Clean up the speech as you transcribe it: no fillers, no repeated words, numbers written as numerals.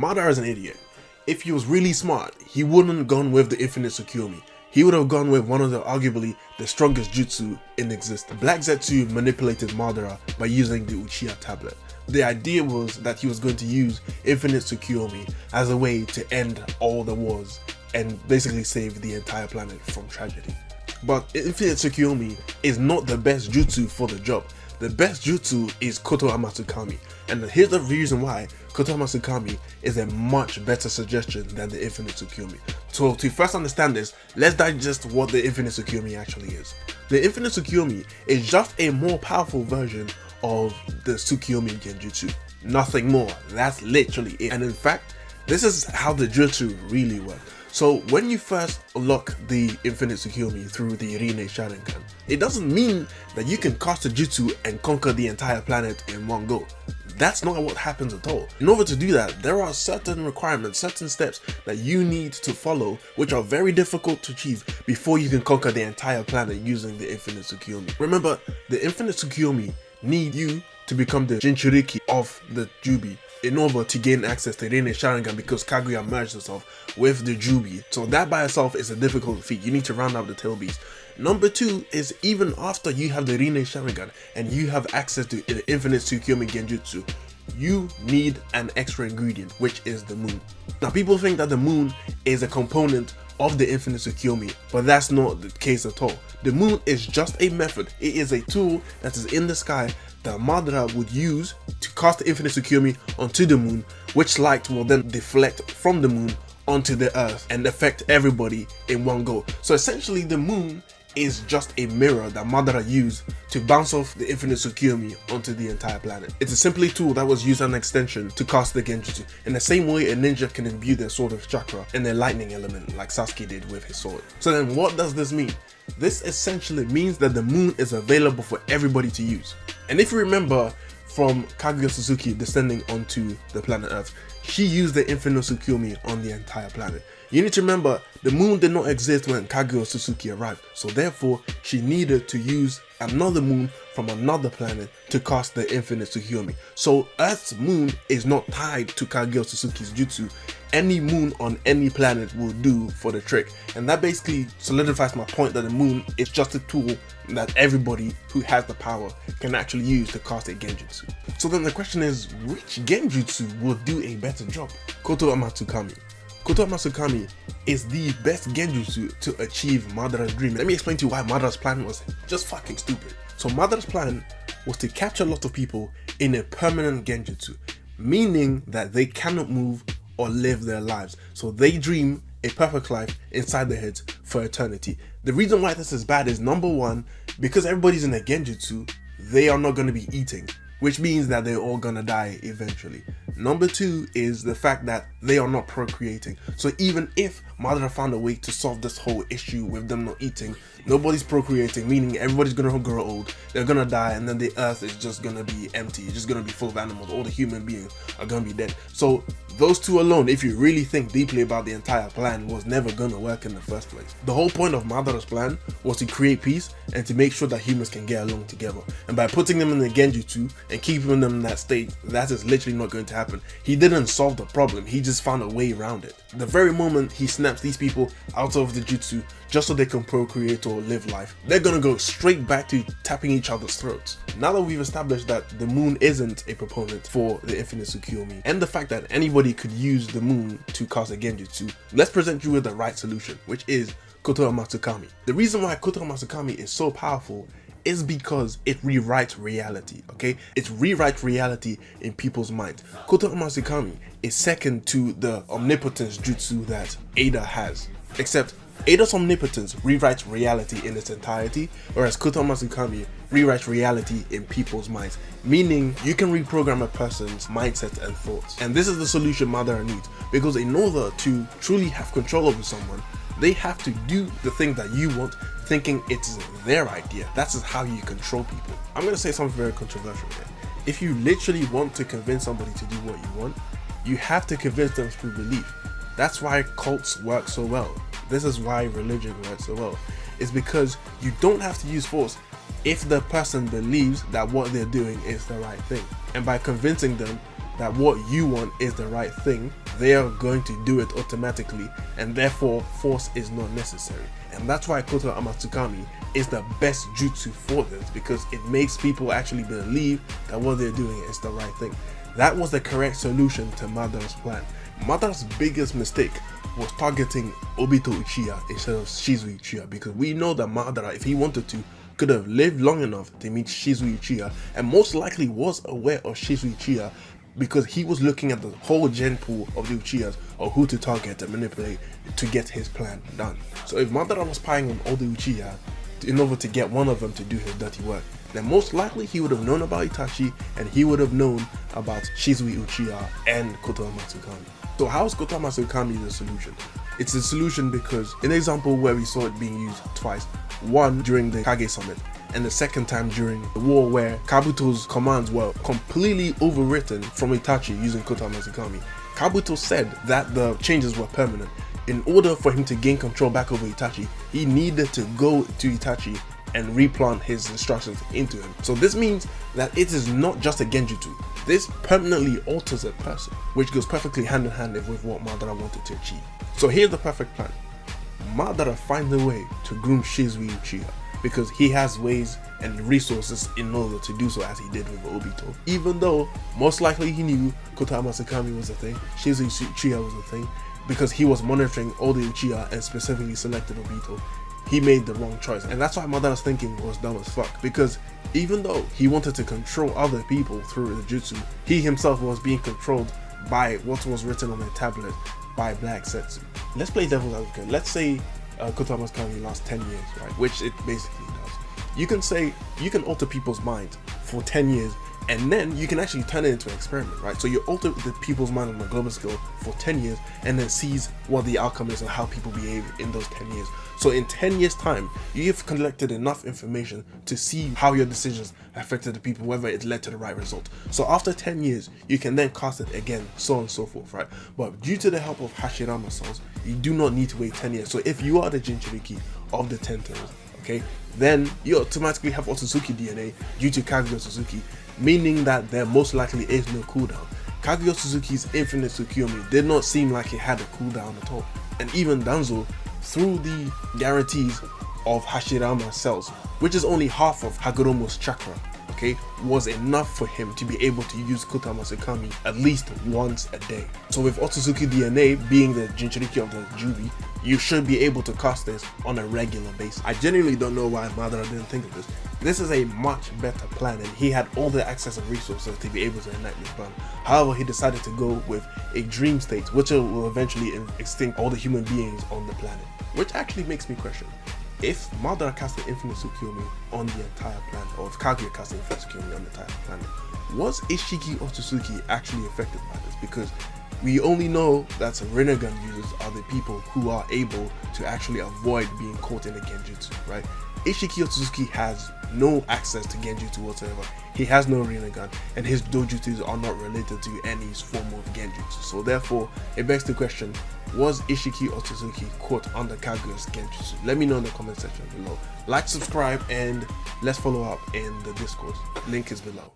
Madara is an idiot. If he was really smart, he wouldn't have gone with the infinite Tsukiyomi. He would have gone with one of the arguably the strongest jutsu in existence. Black Zetsu manipulated Madara by using the Uchiha tablet. The idea was that he was going to use infinite Tsukiyomi as a way to end all the wars and basically save the entire planet from tragedy. But infinite Tsukiyomi is not the best jutsu for the job. The best jutsu is Kotoamatsukami, and here's the reason why Kotoamatsukami is a much better suggestion than the infinite Tsukiyomi. So to first understand this, let's digest what the infinite Tsukiyomi actually is. The infinite Tsukiyomi is just a more powerful version of the Tsukiyomi Genjutsu. Nothing more, that's literally it. And in fact, this is how the jutsu really works. So when you first unlock the infinite Tsukiyomi through the Rinne Sharingan, it doesn't mean that you can cast a jutsu and conquer the entire planet in one go. That's not what happens at all. In order to do that, there are certain requirements, certain steps that you need to follow, which are very difficult to achieve before you can conquer the entire planet using the infinite Tsukiyomi. Remember, the infinite Tsukiyomi need you to become the Jinchuriki of the Jubi in order to gain access to Rinne Sharingan, because Kaguya merged herself with the Jubi. So that by itself is a difficult feat. You need to round up the tail beast. Number two is, even after you have the Rinne Sharingan and you have access to the infinite Tsukiyomi Genjutsu, you need an extra ingredient, which is the moon. Now people think that the moon is a component of the infinite Tsukiyomi, but that's not the case at all. The moon is just a method. It is a tool that is in the sky that Madara would use to cast the infinite Tsukiyomi onto the moon, which light will then deflect from the moon onto the earth and affect everybody in one go. So essentially the moon is just a mirror that Madara used to bounce off the infinite Tsukiyomi onto the entire planet. It's a simply tool that was used as an extension to cast the Genjutsu, in the same way a ninja can imbue their sword with chakra and their lightning element like Sasuke did with his sword. So then what does this mean? This essentially means that the moon is available for everybody to use. And if you remember from Kaguya Suzuki descending onto the planet Earth, she used the infinite Tsukiyomi on the entire planet. You need to remember, the moon did not exist when Kaguya Suzuki arrived, so therefore she needed to use another moon from another planet to cast the infinite Tsukiyomi. So Earth's moon is not tied to Kaguya Suzuki's jutsu. Any moon on any planet will do for the trick, and that basically solidifies my point that the moon is just a tool that everybody who has the power can actually use to cast a Genjutsu. So then the question is, which Genjutsu will do a better job? Kotoamatsukami. Kotoamatsukami is the best Genjutsu to achieve Madara's dream. Let me explain to you why Madara's plan was just fucking stupid. So Madara's plan was to capture a lot of people in a permanent Genjutsu, meaning that they cannot move or live their lives. So they dream a perfect life inside their heads for eternity. The reason why this is bad is, number one, because everybody's in a Genjutsu, they are not going to be eating, which means that they're all gonna die eventually. Number two is the fact that they are not procreating. So even if Madara found a way to solve this whole issue with them not eating, nobody's procreating, meaning everybody's gonna grow old, they're gonna die, and then the earth is just gonna be empty. It's just gonna be full of animals. All the human beings are gonna be dead. So those two alone, if you really think deeply about the entire plan, was never gonna work in the first place. The whole point of Madara's plan was to create peace and to make sure that humans can get along together. And by putting them in the Genjutsu and keeping them in that state, that is literally not going to happen. He didn't solve the problem, he just found a way around it. The very moment he snaps these people out of the jutsu just so they can procreate or live life, they're gonna go straight back to tapping each other's throats. Now that we've established that the moon isn't a proponent for the infinite Tsukiyomi, and the fact that anybody could use the moon to cast a Genjutsu, let's present you with the right solution, which is Kotoamatsukami. The reason why Kotoamatsukami is so powerful is because it rewrites reality, okay? It rewrites reality in people's minds. Kotoamatsukami is second to the omnipotence jutsu that Ada has, except Ada's omnipotence rewrites reality in its entirety, whereas Kotoamatsukami rewrites reality in people's minds, meaning you can reprogram a person's mindset and thoughts. And this is the solution Madara needs, because in order to truly have control over someone, they have to do the thing that you want, thinking it's their idea. That's just how you control people. I'm gonna say something very controversial here. If you literally want to convince somebody to do what you want, you have to convince them through belief. That's why cults work so well. This is why religion works so well. It's because you don't have to use force if the person believes that what they're doing is the right thing. And by convincing them, that what you want is the right thing, they are going to do it automatically, and therefore force is not necessary. And that's why Kotoamatsukami is the best jutsu for this, because it makes people actually believe that what they're doing is the right thing. That was the correct solution to Madara's plan. Madara's biggest mistake was targeting Obito Uchiha instead of Shizu Uchiha, because we know that Madara, if he wanted to, could have lived long enough to meet Shizu Uchiha, and most likely was aware of Shizu Uchiha, because he was looking at the whole gen pool of the Uchihas of who to target and manipulate to get his plan done. So if Madara was spying on all the Uchiha in order to get one of them to do his dirty work, then most likely he would have known about Itachi, and he would have known about Shizui Uchiha and Kotoamatsukami. So how is Kotoamatsukami the solution? It's a solution because in the example where we saw it being used twice, one during the Kage Summit, and the second time during the war where Kabuto's commands were completely overwritten from Itachi using Kotoamatsukami. Kabuto said that the changes were permanent. In order for him to gain control back over Itachi, he needed to go to Itachi and replant his instructions into him. So this means that it is not just a genjutsu. This permanently alters a person, which goes perfectly hand in hand with what Madara wanted to achieve. So here's the perfect plan. Madara finds a way to groom Shizui Uchiha, because he has ways and resources in order to do so, as he did with Obito. Even though most likely he knew Kotoamatsukami was a thing, Shizui Uchiha was a thing, because he was monitoring all the Uchiha and specifically selected Obito, he made the wrong choice. And that's why Madara's thinking was dumb as fuck, because even though he wanted to control other people through the jutsu, he himself was being controlled by what was written on a tablet by Black Setsu. Let's play devil's advocate. Let's say Kotoamatsukami lasts 10 years, right? Which it basically does. You can say, you can alter people's minds for 10 years, and then you can actually turn it into an experiment, right? So you alter the people's mind on a global scale for 10 years, and then sees what the outcome is and how people behave in those 10 years. So in 10 years time, you've collected enough information to see how your decisions affected the people, whether it led to the right result. So after 10 years, you can then cast it again, so on and so forth, right? But due to the help of Hashirama cells, you do not need to wait 10 years. So if you are the Jinchuriki of the 10 toes, okay, then you automatically have Otsutsuki DNA due to Kaguya Otsutsuki, meaning that there most likely is no cooldown. Kaguya Otsuzuki's infinite Tsukiyomi did not seem like it had a cooldown at all. And even Danzo, through the guarantees of Hashirama cells, which is only half of Hagoromo's chakra, okay, was enough for him to be able to use Kotoamatsukami at least once a day. So with Otsutsuki DNA being the Jinchuriki of the Jubi, you should be able to cast this on a regular basis. I genuinely don't know why Madara didn't think of this. This is a much better plan, and he had all the access and resources to be able to enact this plan. However, he decided to go with a dream state, which will eventually extinct all the human beings on the planet. Which actually makes me question, if Madara casted Infinite Tsukiyomi on the entire planet, or if Kaguya casted Infinite Tsukiyomi on the entire planet, was Ishiki Otsutsuki actually affected by this? Because we only know that Rinnegan users are the people who are able to actually avoid being caught in a genjutsu, right? Ishiki Otsutsuki has no access to genjutsu whatsoever. He has no Rinnegan, and his dojutsus are not related to any form of genjutsu. So therefore, it begs the question, was Ishiki Otsutsuki caught under Kaguya's genjutsu? Let me know in the comment section below. Like, subscribe, and let's follow up in the Discord. Link is below.